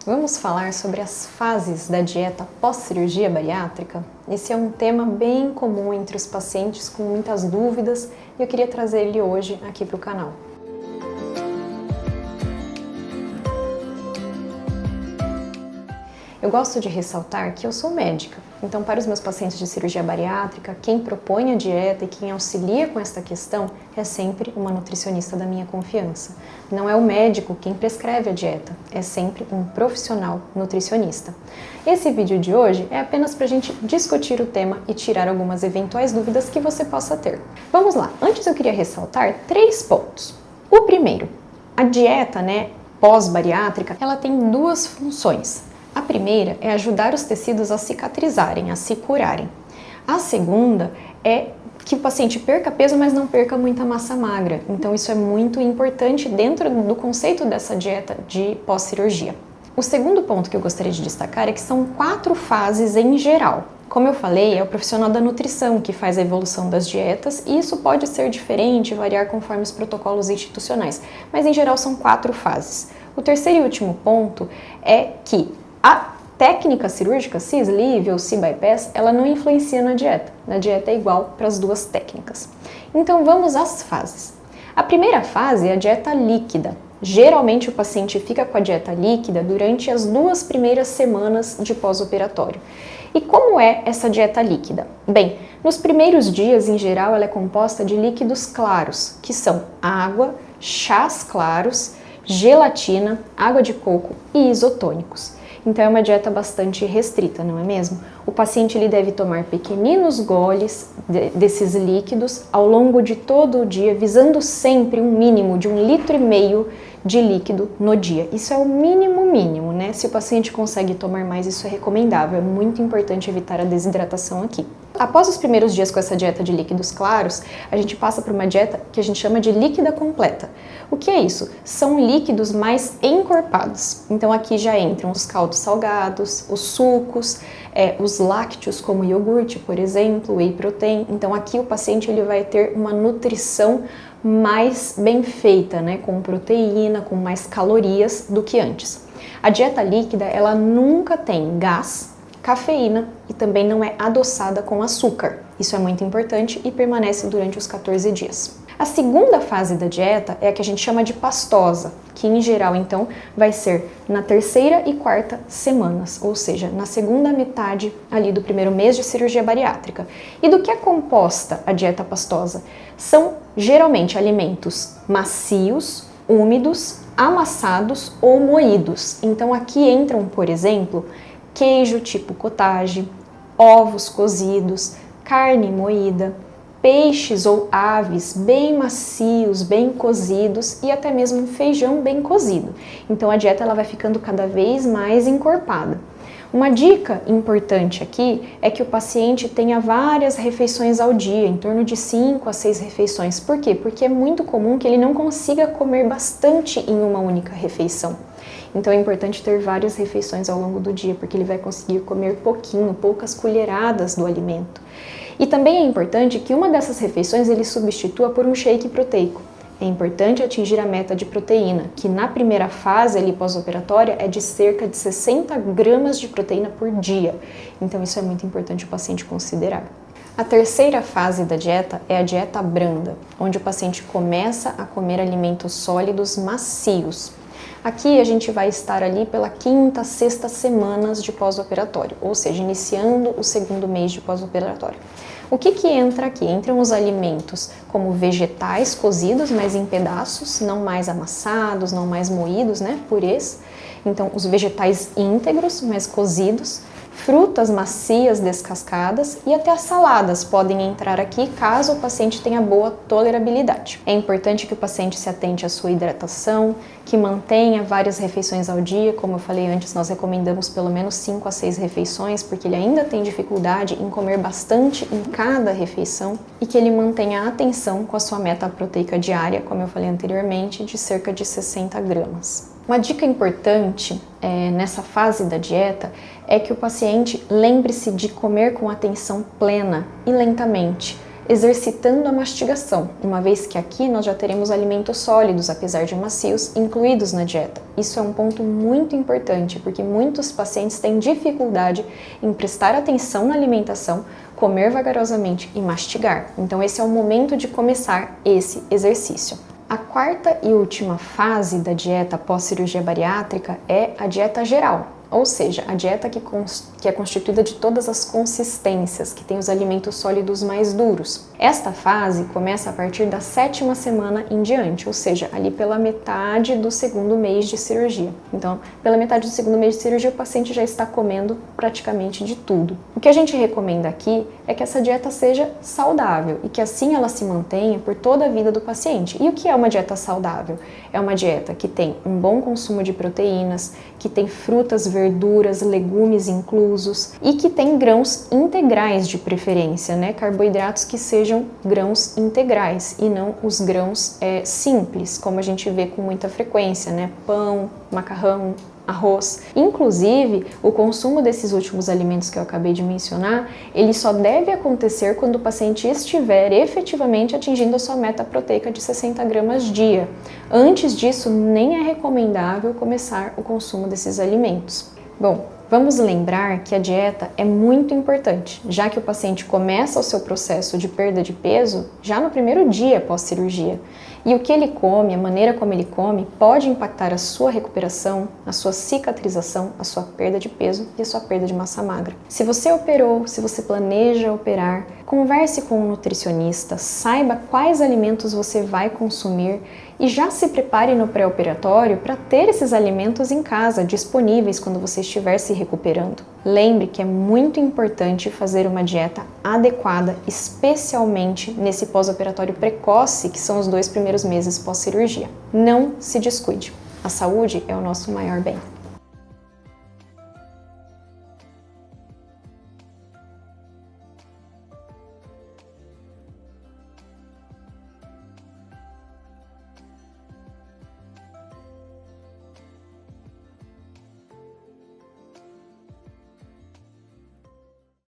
Vamos falar sobre as fases da dieta pós-cirurgia bariátrica? Esse é um tema bem comum entre os pacientes com muitas dúvidas e eu queria trazer ele hoje aqui para o canal. Eu gosto de ressaltar que eu sou médica, então para os meus pacientes de cirurgia bariátrica, quem propõe a dieta e quem auxilia com esta questão é sempre uma nutricionista da minha confiança. Não é o médico quem prescreve a dieta, é sempre um profissional nutricionista. Esse vídeo de hoje é apenas para a gente discutir o tema e tirar algumas eventuais dúvidas que você possa ter. Vamos lá, antes eu queria ressaltar 3 pontos. O primeiro, a dieta pós-bariátrica, ela tem 2 funções. A primeira é ajudar os tecidos a cicatrizarem, a se curarem. A segunda é que o paciente perca peso, mas não perca muita massa magra. Então isso é muito importante dentro do conceito dessa dieta de pós-cirurgia. O segundo ponto que eu gostaria de destacar é que são 4 fases em geral. Como eu falei, é o profissional da nutrição que faz a evolução das dietas e isso pode ser diferente, variar conforme os protocolos institucionais, mas em geral são 4 fases. O terceiro e último ponto é que a técnica cirúrgica, cis-sleeve ou C-bypass, ela não influencia na dieta. Na dieta é igual para as 2 técnicas. Então vamos às fases. A primeira fase é a dieta líquida. Geralmente o paciente fica com a dieta líquida durante as 2 primeiras semanas de pós-operatório. E como é essa dieta líquida? Bem, nos primeiros dias, em geral, ela é composta de líquidos claros, que são água, chás claros, gelatina, água de coco e isotônicos. Então é uma dieta bastante restrita, não é mesmo? O paciente ele deve tomar pequeninos goles desses líquidos ao longo de todo o dia, visando sempre um mínimo de 1,5 litro de líquido no dia. Isso é o mínimo, né? Se o paciente consegue tomar mais, isso é recomendável. É muito importante evitar a desidratação aqui. Após os primeiros dias com essa dieta de líquidos claros, a gente passa por uma dieta que a gente chama de líquida completa. O que é isso? São líquidos mais encorpados. Então aqui já entram os caldos salgados, os sucos, os lácteos como iogurte, por exemplo, whey protein. Então aqui o paciente ele vai ter uma nutrição mais bem feita, né? Com proteína, com mais calorias do que antes. A dieta líquida, ela nunca tem gás, cafeína e também não é adoçada com açúcar. Isso é muito importante e permanece durante os 14 dias. A segunda fase da dieta é a que a gente chama de pastosa, que em geral então vai ser na 3ª e 4ª semanas, ou seja, na segunda metade ali do primeiro mês de cirurgia bariátrica. E do que é composta a dieta pastosa? São geralmente alimentos macios, úmidos, amassados ou moídos. Então aqui entram, por exemplo, queijo tipo cottage, ovos cozidos, carne moída, peixes ou aves bem macios, bem cozidos e até mesmo feijão bem cozido. Então a dieta ela vai ficando cada vez mais encorpada. Uma dica importante aqui é que o paciente tenha várias refeições ao dia, em torno de 5 a 6 refeições. Por quê? Porque é muito comum que ele não consiga comer bastante em uma única refeição. Então é importante ter várias refeições ao longo do dia, porque ele vai conseguir comer pouquinho, poucas colheradas do alimento. E também é importante que uma dessas refeições ele substitua por um shake proteico. É importante atingir a meta de proteína, que na primeira fase ali pós-operatória é de cerca de 60 gramas de proteína por dia. Então isso é muito importante o paciente considerar. A terceira fase da dieta é a dieta branda, onde o paciente começa a comer alimentos sólidos macios. Aqui a gente vai estar ali pela 5ª, 6ª semanas de pós-operatório, ou seja, iniciando o 2º mês de pós-operatório. O que entra aqui? Entram os alimentos como vegetais cozidos, mas em pedaços, não mais amassados, não mais moídos, né, purês. Então, os vegetais íntegros, mas cozidos, frutas macias descascadas e até as saladas podem entrar aqui caso o paciente tenha boa tolerabilidade. É importante que o paciente se atente à sua hidratação, que mantenha várias refeições ao dia. Como eu falei antes, nós recomendamos pelo menos 5 a 6 refeições, porque ele ainda tem dificuldade em comer bastante em cada refeição e que ele mantenha a atenção com a sua meta proteica diária, como eu falei anteriormente, de cerca de 60 gramas. Uma dica importante nessa fase da dieta é que o paciente lembre-se de comer com atenção plena e lentamente. exercitando a mastigação, uma vez que aqui nós já teremos alimentos sólidos, apesar de macios, incluídos na dieta. Isso é um ponto muito importante, porque muitos pacientes têm dificuldade em prestar atenção na alimentação, comer vagarosamente e mastigar. Então esse é o momento de começar esse exercício. A quarta e última fase da dieta pós-cirurgia bariátrica é a dieta geral, ou seja, a dieta que é constituída de todas as consistências, que tem os alimentos sólidos mais duros. Esta fase começa a partir da 7ª semana em diante, ou seja, ali pela metade do 2º mês de cirurgia. Então, pela metade do 2º mês de cirurgia, o paciente já está comendo praticamente de tudo. O que a gente recomenda aqui é que essa dieta seja saudável e que assim ela se mantenha por toda a vida do paciente. E o que é uma dieta saudável? É uma dieta que tem um bom consumo de proteínas, que tem frutas, verduras, legumes inclusos e que tem grãos integrais de preferência, né? Carboidratos que sejam grãos integrais e não os grãos simples, como a gente vê com muita frequência, né? Pão, macarrão, arroz. Inclusive, o consumo desses últimos alimentos que eu acabei de mencionar, ele só deve acontecer quando o paciente estiver efetivamente atingindo a sua meta proteica de 60 gramas dia. Antes disso, nem é recomendável começar o consumo desses alimentos. Bom, vamos lembrar que a dieta é muito importante, já que o paciente começa o seu processo de perda de peso já no primeiro dia pós-cirurgia. E o que ele come, a maneira como ele come, pode impactar a sua recuperação, a sua cicatrização, a sua perda de peso e a sua perda de massa magra. Se você operou, se você planeja operar, converse com um nutricionista, saiba quais alimentos você vai consumir e já se prepare no pré-operatório para ter esses alimentos em casa, disponíveis quando você estiver se recuperando. Lembre que é muito importante fazer uma dieta adequada, especialmente nesse pós-operatório precoce, que são os 2 primeiros meses pós-cirurgia. Não se descuide. A saúde é o nosso maior bem.